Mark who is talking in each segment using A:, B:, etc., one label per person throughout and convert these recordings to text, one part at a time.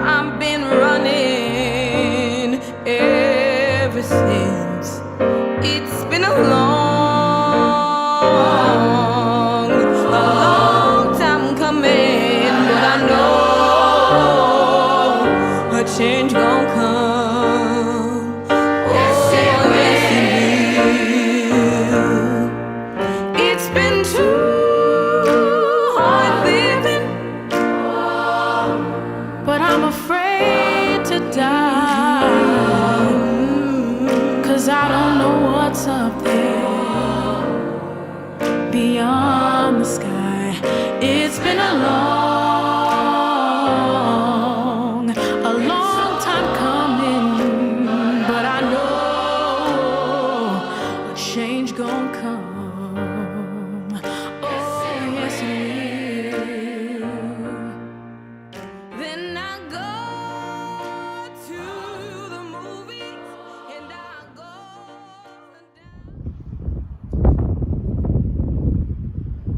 A: I've been running ever since. It's been a long time coming, but I know a change gon' come. Yes, it will. It's been too hard living, but I'm afraid to die, 'cause I don't know what's up there beyond the sky. It's been a long time coming, but I know a change gon' come. Oh, yes it will. Then I go to the movies and I go down.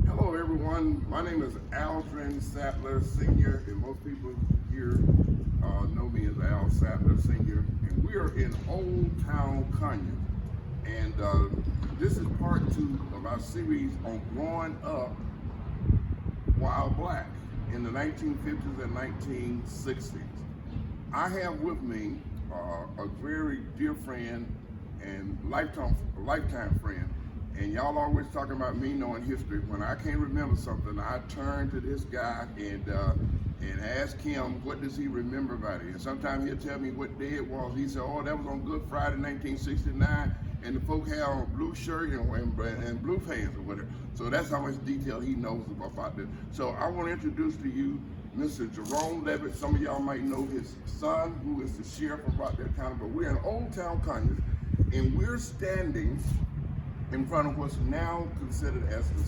B: Hello everyone, my name is Aldrin Sattler Sr. and most people here know me as Al Sattler Sr. and we are in Old Town Conyers, and this is part 2 of our series on growing up while black in the 1950s and 1960s. I have with me a very dear friend and lifetime friend. And y'all always talking about me knowing history. When I can't remember something, I turn to this guy and ask him what does he remember about it. And sometimes he'll tell me what day it was. He said, "Oh, that was on Good Friday, 1969, and the folk had on a blue shirt and blue pants or whatever." So that's how much detail he knows about this. So I want to introduce to you Mr. Jerome Levitt. Some of y'all might know his son, who is the sheriff of Rockdale County. But we're in Old Town Conyers, and we're standing in front of what's now considered as the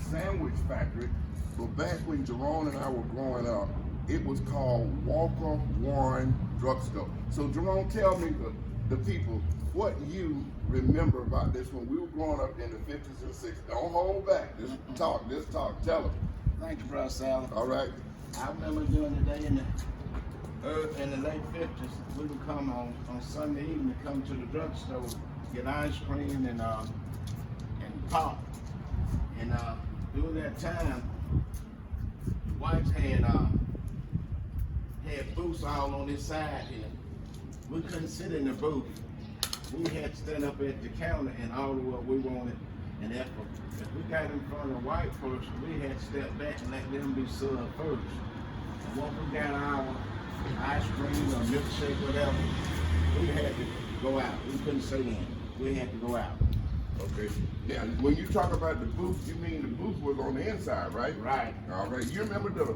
B: sandwich factory. But back when Jerome and I were growing up, it was called Walker Warren Drugstore. So Jerome, tell me the people what you remember about this when we were growing up in the 50s and 60s. Don't hold back. Just talk. Tell them.
C: Thank you, Brother Sally.
B: All right.
C: I remember during the day in the late 50s, we would come on Sunday evening, come to the drugstore, get ice cream and pop. And during that time, the whites had booths all on this side here. We couldn't sit in the booth. We had to stand up at the counter and order what we wanted. And if we got in front of a white person, we had to step back and let them be served first. And once we got our ice cream or milkshake, whatever, we had to go out. We couldn't stay in. We had to go out.
B: Okay. Now, when you talk about the booth, you mean the booth was on the inside, right?
C: Right.
B: All right. You remember the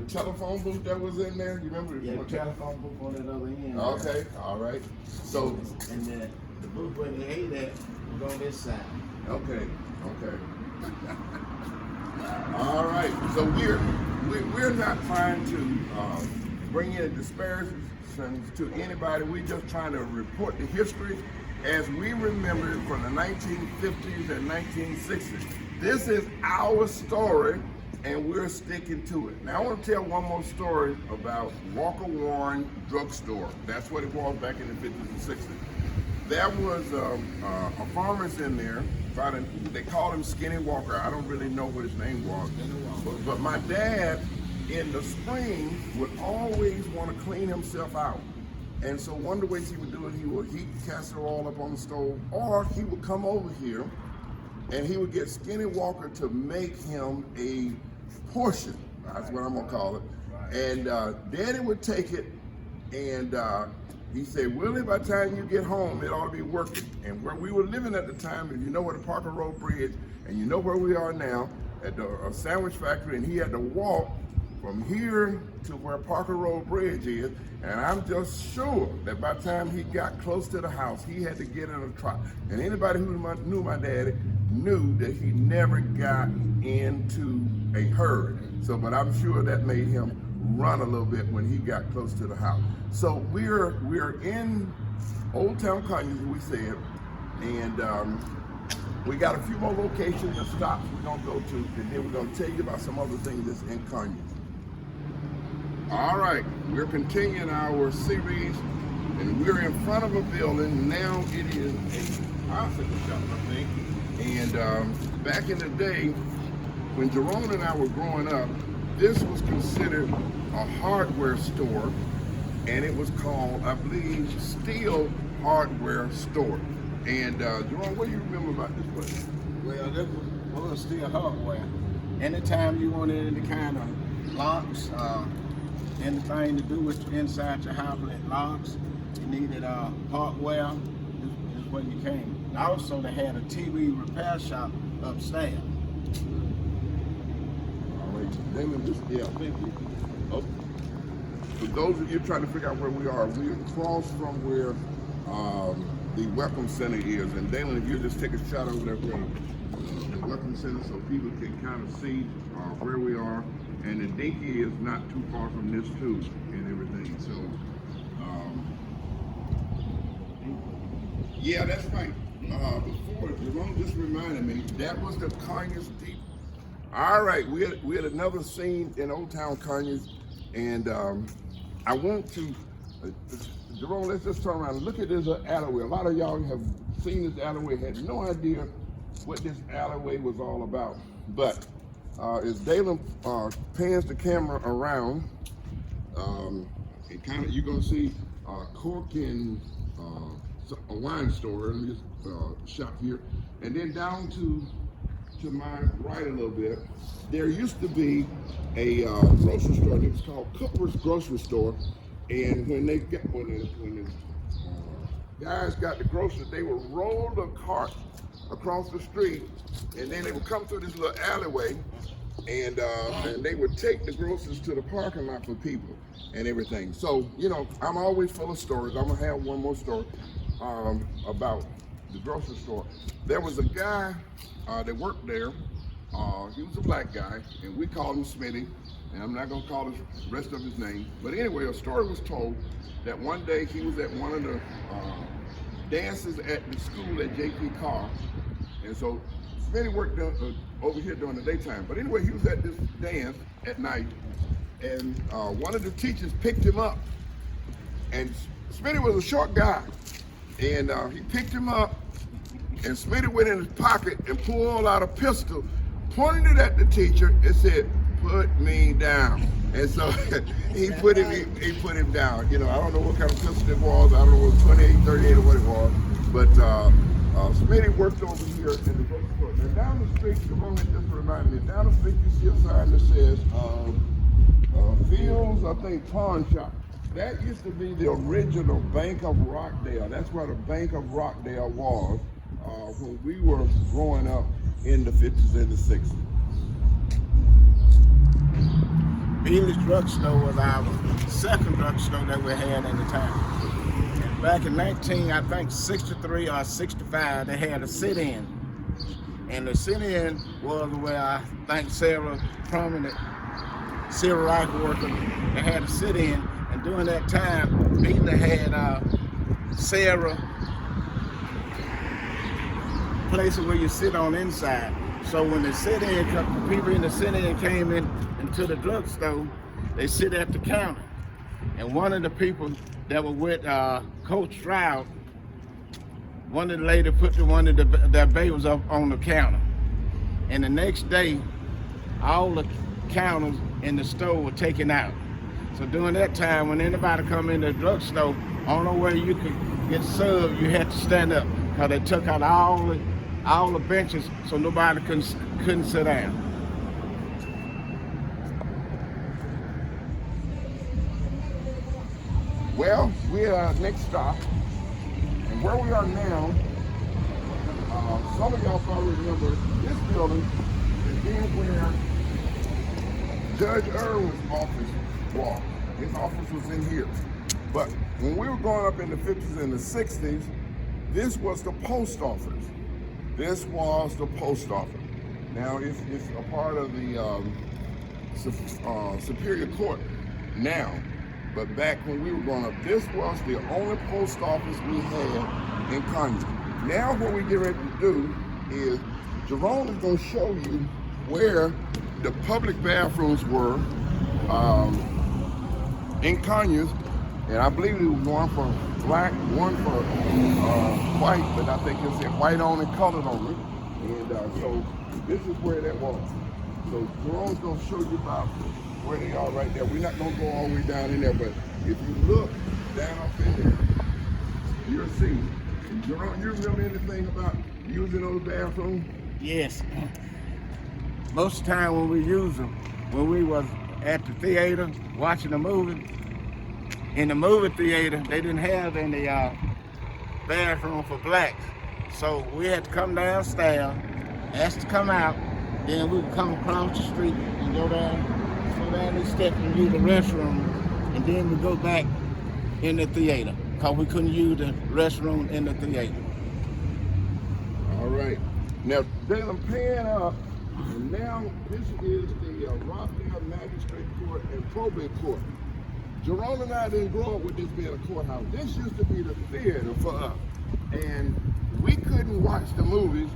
B: telephone booth that was in there? You remember?
C: Yeah, the telephone booth on that other end.
B: Okay. All right. So.
C: And then the booth where they ate at was on this side.
B: Okay. All right. So we're not trying to bring in disparities to anybody. We're just trying to report the history as we remember it from the 1950s and 1960s. This is our story, and we're sticking to it. Now I want to tell one more story about Walker Warren Drugstore. That's what it was back in the 50s and 60s. There was a pharmacist in there. They called him Skinny Walker. I don't really know what his name was. But my dad, in the spring, would always want to clean himself out. And so one of the ways he would do it, he would heat casserole up on the stove, or he would come over here and he would get Skinny Walker to make him a portion. That's what I'm gonna call it. And Daddy would take it and he said, "Willie, by the time you get home, it ought to be working." And where we were living at the time, if you know where the Parker Road Bridge, and you know where we are now, at the sandwich factory, and he had to walk from here to where Parker Road Bridge is, and I'm just sure that by the time he got close to the house, he had to get in a trot. And anybody who knew my daddy knew that he never got into a hurry. So, but I'm sure that made him run a little bit when he got close to the house. So we're in Old Town Conyers, as we said, and we got a few more locations and stops we're gonna go to, and then we're gonna tell you about some other things that's in Conyers. All right, we're continuing our series, and we're in front of a building. Now it is a bicycle shop, I think. And back in the day, when Jerome and I were growing up, this was considered a hardware store, and it was called, I believe, Steel Hardware Store. And Jerome, what do you remember about this place?
C: Well, this was still hardware. Anytime you wanted any kind of locks, anything to do with inside your house like locks, you needed hardware, this is where you came. And also they had a TV repair shop upstairs.
B: All right, Damon, yeah, thank you. Oh. For those of you trying to figure out where we are, we're across from where the Welcome Center is. And Damon, if you just take a shot over there where the Welcome Center so people can kind of see where we are. And the Dinky is not too far from this too and everything. So, yeah, that's right. Before, Jerome just reminded me, that was the Conyers Deep. All right, we had another scene in Old Town Conyers, and I want to, Jerome, let's just turn around and look at this alleyway. A lot of y'all have seen this alleyway, had no idea what this alleyway was all about. But as Dalen pans the camera around, and you're gonna see Cork and a wine store in this shop here, and then down to my right a little bit, there used to be a grocery store. It was called Cooper's Grocery Store, and when the guys got the groceries, they would roll the cart across the street, and then they would come through this little alleyway, and they would take the groceries to the parking lot for people and everything. So, you know, I'm always full of stories. I'm gonna have one more story about the grocery store. There was a guy that worked there. He was a black guy, and we called him Smitty, and I'm not gonna call the rest of his name. But anyway, a story was told that one day he was at one of the dances at the school at J.P. Carr, and so Smitty worked over here during the daytime. But anyway, he was at this dance at night, and one of the teachers picked him up, and Smitty was a short guy, and he picked him up, and Smitty went in his pocket and pulled out a pistol, pointed it at the teacher, and said, "Put me down." And so he put him down. You know, I don't know what kind of pistol it was. I don't know what 28, 38 or what it was. But Smitty worked over here in the grocery store. Now down the street, Jerome just reminded me, down the street you see a sign that says Fields, I think, Pawn Shop. That used to be the original Bank of Rockdale. That's where the Bank of Rockdale was when we were growing up in the 50s and the 60s.
C: Beasley's drugstore was our second drugstore that we had at the time. And back in 63 or 65, they had a sit-in. And the sit-in was where I think several prominent civil rights workers, they had a sit-in. And during that time, Beasley had several places where you sit on inside. So when the people in the sit-in came into the drugstore, they sit at the counter. And one of the people that were with Coach Stroud, one of the ladies put one of their babies up on the counter. And the next day, all the counters in the store were taken out. So during that time, when anybody come in the drugstore, I don't know where you could get served, you had to stand up, because they took out all the benches so nobody couldn't sit down.
B: Well, we're at our next stop, and where we are now, some of y'all probably remember this building is being where Judge Irwin's office was. His office was in here. But when we were growing up in the 50s and the 60s, this was the post office. This was the post office. Now it's a part of the Superior Court now. But back when we were growing up, this was the only post office we had in Conyers. Now what we get ready to do is Jerome is going to show you where the public bathrooms were in Conyers, and I believe it was one for black, one for white, but I think it said white on and colored on it. And so this is where that was. So Jerome's gonna show you about where they are right there. We're not gonna go all the way down in there, but if you look down up in there, you'll see. Jerome, you remember anything about using those bathrooms?
C: Yes. Most of the time when we use them, when we was at the theater watching a movie, in the movie theater, they didn't have any bathroom for blacks. So we had to come downstairs, ask to come out, then we would come across the street and go down these steps and use the restroom, and then we go back in the theater, because we couldn't use the restroom in the theater.
B: All right. Now, then pan up, and now this is the Rockdale Magistrate Court and Probate Court. Jerome and I didn't grow up with this being a courthouse. This used to be the theater for us. And we couldn't watch the movies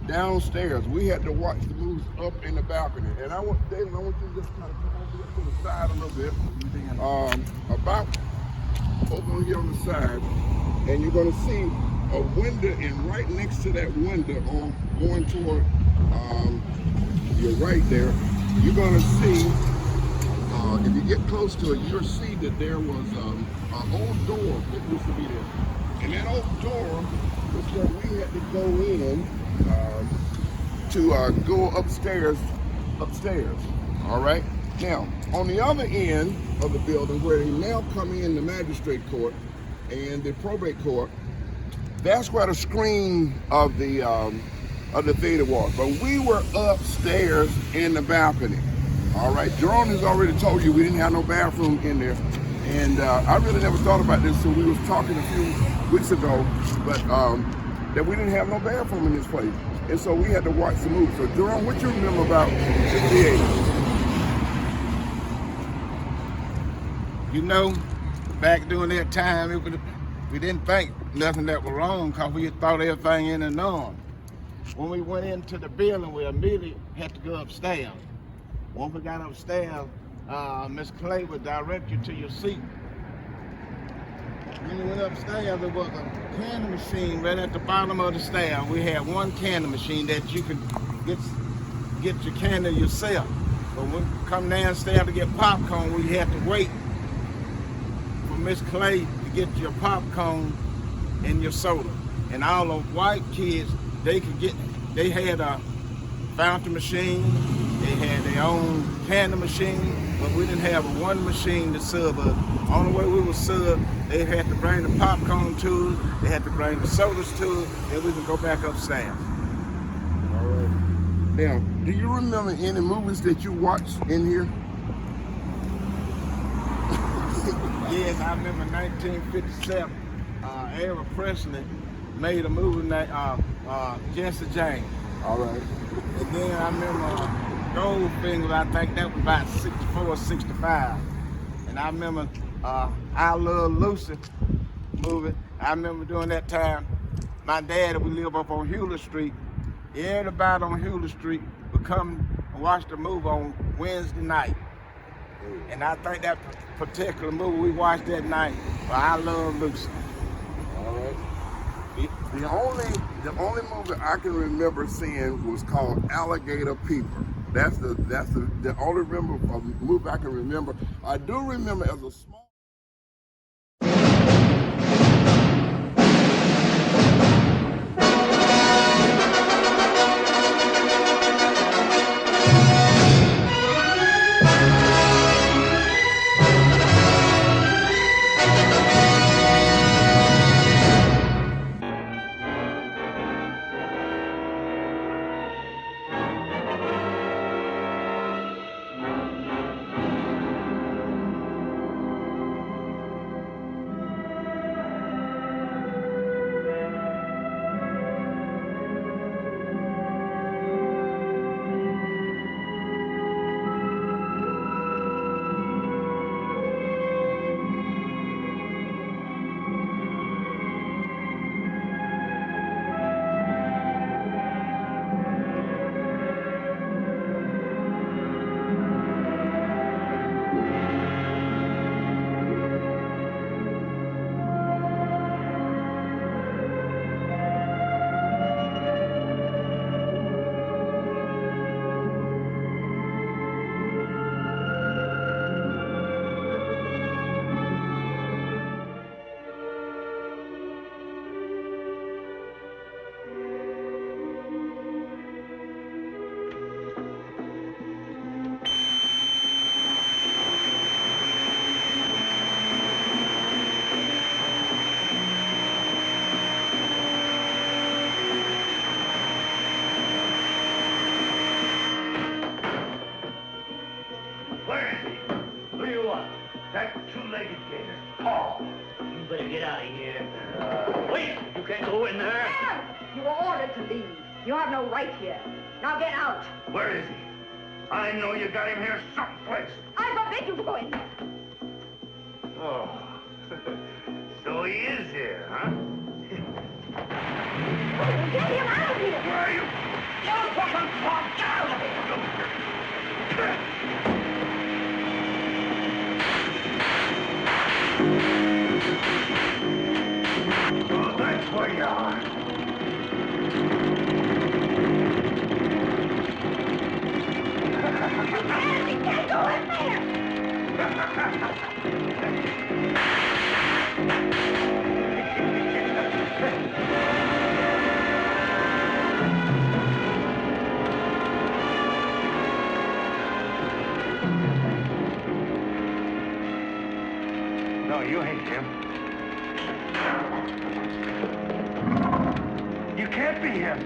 B: downstairs. We had to watch the movies up in the balcony. And David, I want you to just kind of come over here to the side a little bit. About over here on the side. And you're going to see a window, and right next to that window, going toward your right there, you're going to see, if you get close to it, you'll see that there was an old door that used to be there. And that old door was where we had to go in to go upstairs. All right? Now, on the other end of the building, where they now come in the magistrate court and the probate court, that's where the screen of the theater was. But we were upstairs in the balcony. All right, Jerome has already told you we didn't have no bathroom in there. And I really never thought about this until we was talking a few weeks ago, but that we didn't have no bathroom in this place. And so we had to watch the movie. So Jerome, what you remember about the theater?
C: You know, back during that time, we didn't think nothing that was wrong, because we thought everything in the norm. When we went into the building, we immediately had to go upstairs. Once we got upstairs, Miss Clay would direct you to your seat. When we went upstairs, there was a candy machine right at the bottom of the stairs. We had one candy machine that you could get your candy yourself. But when we come downstairs to get popcorn, we had to wait for Miss Clay to get your popcorn and your soda. And all the white kids, they had a fountain machine, they had their own candy machine, but we didn't have one machine to serve us. Only way we would serve, they had to bring the popcorn to us, they had to bring the sodas to us, then we could go back upstairs.
B: All right. Now, do you remember any movies that you watched in here?
C: Yes, I remember 1957, Elvis Presley made a movie named Jesse James.
B: All right.
C: And then I remember Goldfinger, I think that was about 64 or 65. And I remember I Love Lucy movie. I remember during that time, my dad, we live up on Hewlett Street. Everybody on Hewlett Street would come and watch the movie on Wednesday night. And I think that particular movie we watched that night was I Love Lucy.
B: All right. The only movie I can remember seeing was called Alligator Peeper. That's the only movie I can remember. I do remember as a small.
D: you what? That two-legged gator, Paul. You better get out of here. Wait, you can't go in there.
E: You were ordered to leave. You have no right here. Now get out.
D: Where is he? I know you got him here someplace.
E: I forbid you to go in there.
D: Oh, so he is here, huh?
E: Get him out of here.
D: Where are you? You fucking Paul, get out of here. Oh, that's where you are.
E: You can't go in there.
D: No, you ain't him. You can't be him.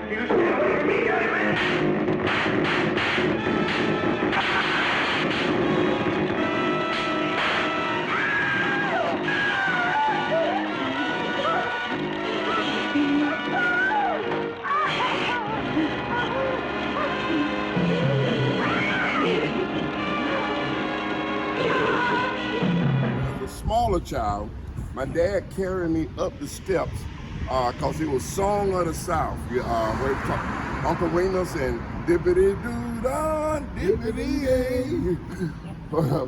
D: You still hear me, Alleyway?
B: As a smaller child, my dad carried me up the steps because it was Song of the South. Where it talk, Uncle Remus and dippity-doo-dah, dippity-yay.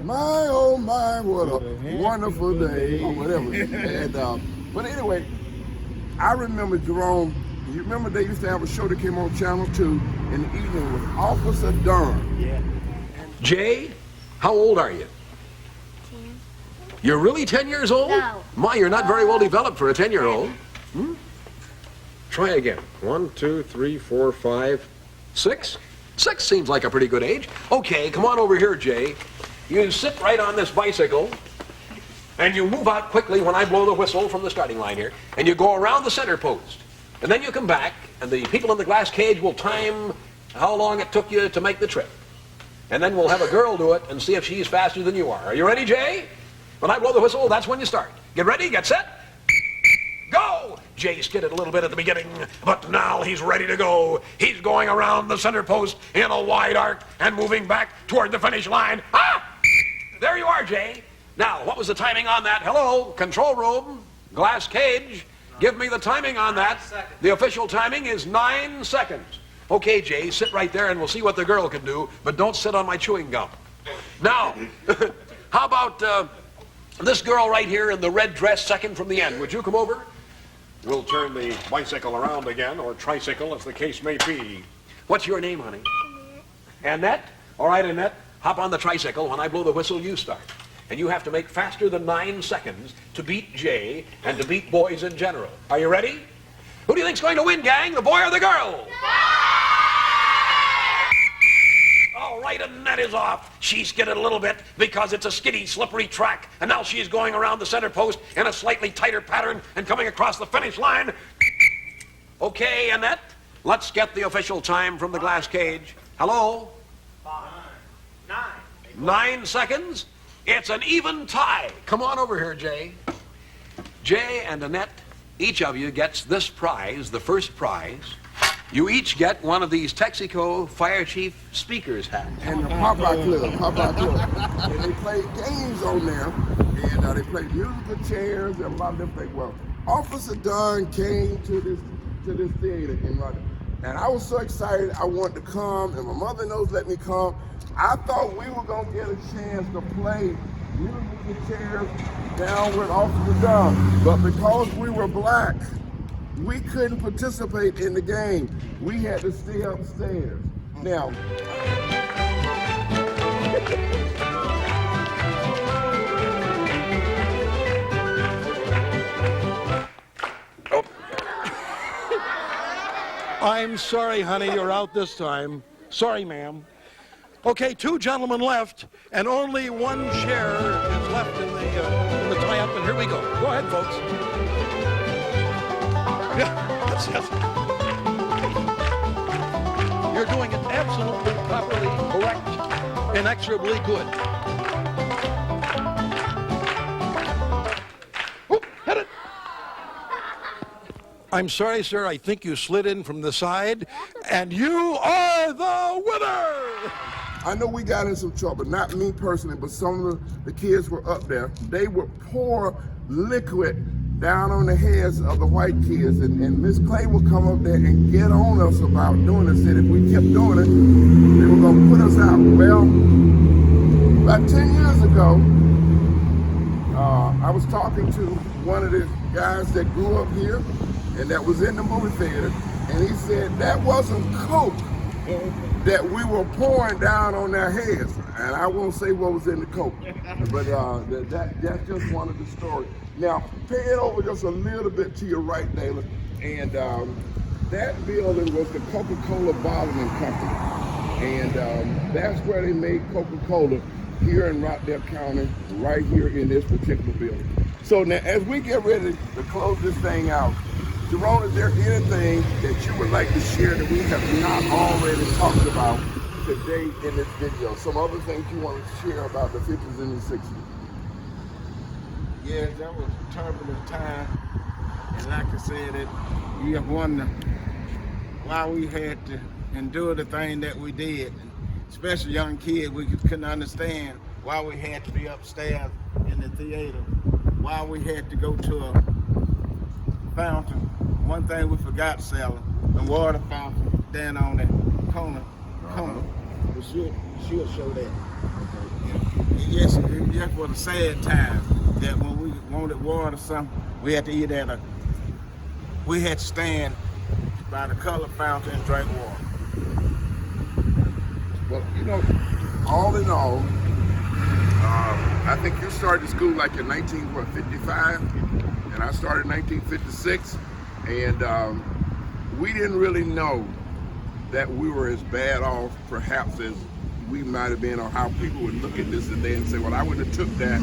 B: My, oh my, what a wonderful day, or whatever. And, but anyway, I remember, Jerome, you remember they used to have a show that came on Channel 2 in the evening with Officer Dunn.
D: Yeah.
F: Jay, how old are you?
G: 10.
F: You're really 10 years old?
G: No.
F: My, you're not very well developed for a 10-year-old. Try again. 1, 2, 3, 4, 5, 6. 6 seems like a pretty good age. Okay, come on over here, Jay. You sit right on this bicycle, and you move out quickly when I blow the whistle from the starting line here, and you go around the center post. And then you come back, and the people in the glass cage will time how long it took you to make the trip. And then we'll have a girl do it and see if she's faster than you are. Are you ready, Jay? When I blow the whistle, that's when you start. Get ready, get set, go! Jay skidded a little bit at the beginning, but now he's ready to go. He's going around the center post in a wide arc and moving back toward the finish line. Ah! There you are, Jay. Now, what was the timing on that? Hello, control room, glass cage. Give me the timing on that. The official timing is 9 seconds. Okay, Jay, sit right there and we'll see what the girl can do, but don't sit on my chewing gum. Now, how about this girl right here in the red dress, second from the end? Would you come over? We'll turn the bicycle around again, or tricycle, as the case may be. What's your name, honey? Annette? All right, Annette, hop on the tricycle. When I blow the whistle, you start. And you have to make faster than 9 seconds to beat Jay and to beat boys in general. Are you ready? Who do you think's going to win, gang? The boy or the girl? All right, Annette is off. She skidded a little bit because it's a skiddy, slippery track. And now she's going around the center post in a slightly tighter pattern and coming across the finish line. Okay, Annette, let's get the official time from the glass cage. Hello? 9 seconds? It's an even tie. Come on over here, Jay. Jay and Annette, each of you gets this prize, the first prize. You each get one of these Texaco Fire Chief speakers hats.
B: And the Popeye Club. And they played games on there, and they played musical chairs and a lot of different things. Well, Officer Dunn came to this theater in London, and I was so excited I wanted to come, and my mother knows let me come. I thought we were gonna get a chance to play musical chairs down with Officer Dunn, but because we were black, we couldn't participate in the game. We had to stay upstairs. Now,
H: I'm sorry, honey, you're out this time. Sorry, ma'am. Okay, 2 gentlemen left, and only 1 chair is left in the tie-up, and here we go. Go ahead, folks. Yeah, that's it. properly correct, inexorably good. Whoop, hit it! I'm sorry, sir, I think you slid in from the side, and you are the winner!
B: I know we got in some trouble, not me personally, but some of the kids were up there. They would pour liquid down on the heads of the white kids, and Miss Clay would come up there and get on us about doing it. Said if we kept doing it, they were gonna put us out. Well, about 10 years ago, I was talking to one of the guys that grew up here and that was in the movie theater, and he said that wasn't Coke that we were pouring down on their heads. And I won't say what was in the Coke, but that's just one of the stories. Now, pay it over just a little bit to your right, Dayla, and that building was the Coca-Cola bottling company. And that's where they made Coca-Cola here in Rockdale County, right here in this particular building. So now, as we get ready to close this thing out, Jerome, is there anything that you would like to share that we have not already talked about today in this video? Some other things you want to share about the 50s and the 60s?
C: Yes, that was a turbulent time. And like I said, you have wonder why we had to endure the thing that we did. Especially young kids, we couldn't understand why we had to be upstairs in the theater, why we had to go to a fountain. One thing we forgot selling, the water fountain down on the corner. But she'll show that. Okay. Yes, it just was a sad time that when we wanted water or something, we had to either we had to stand by the color fountain and drink water.
B: Well, you know, all in all, I think you started school like in 1955, and I started in 1956, and we didn't really know that we were as bad off perhaps as we might have been, or how people would look at this today and say, well, I wouldn't have took that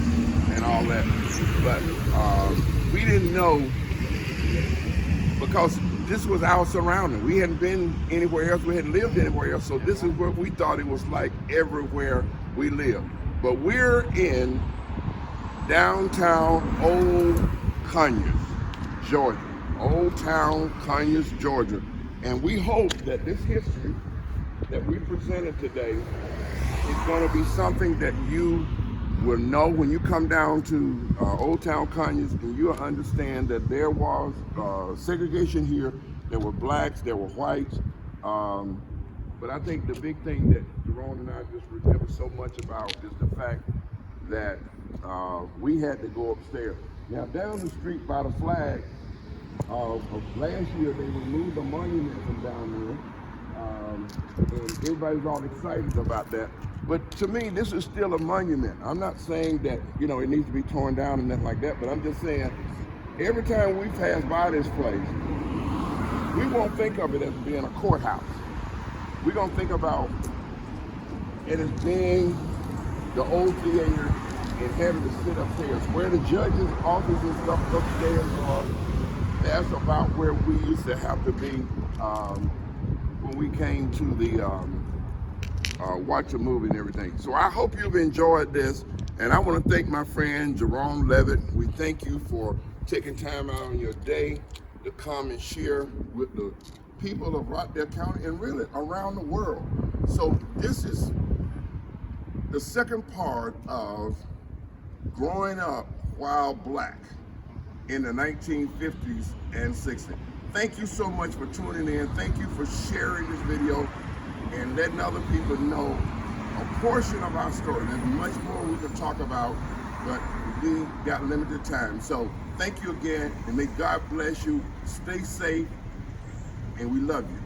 B: and all that. But we didn't know, because this was our surrounding. We hadn't been anywhere else. We hadn't lived anywhere else. So this is what we thought it was like everywhere we lived. But we're in downtown Old Conyers, Georgia. Old Town Conyers, Georgia. And we hope that this history that we presented today is going to be something that you will know when you come down to Old Town Conyers, and you'll understand that there was segregation here. There were blacks, there were whites, but I think the big thing that Jerome and I just remember so much about is the fact that we had to go upstairs. Now down the street by the flag, last year they removed the monument from down there, and everybody's all excited about that. But to me, this is still a monument. I'm not saying that, you know, it needs to be torn down and nothing like that, but I'm just saying, every time we pass by this place, we won't think of it as being a courthouse. We're gonna think about it as being the old theater and having to sit upstairs. Where the judge's office and stuff upstairs are, that's about where we used to have to be when we came to the watch a movie and everything. So I hope you've enjoyed this, and I want to thank my friend Jerome Levitt. We thank you for taking time out on your day to come and share with the people of Rockdale County and really around the world. So this is the second part of growing up while black in the 1950s and 60s. Thank you so much for tuning in. Thank you for sharing this video and letting other people know a portion of our story. There's much more we can talk about, but we got limited time. So thank you again, and may God bless you. Stay safe, and we love you.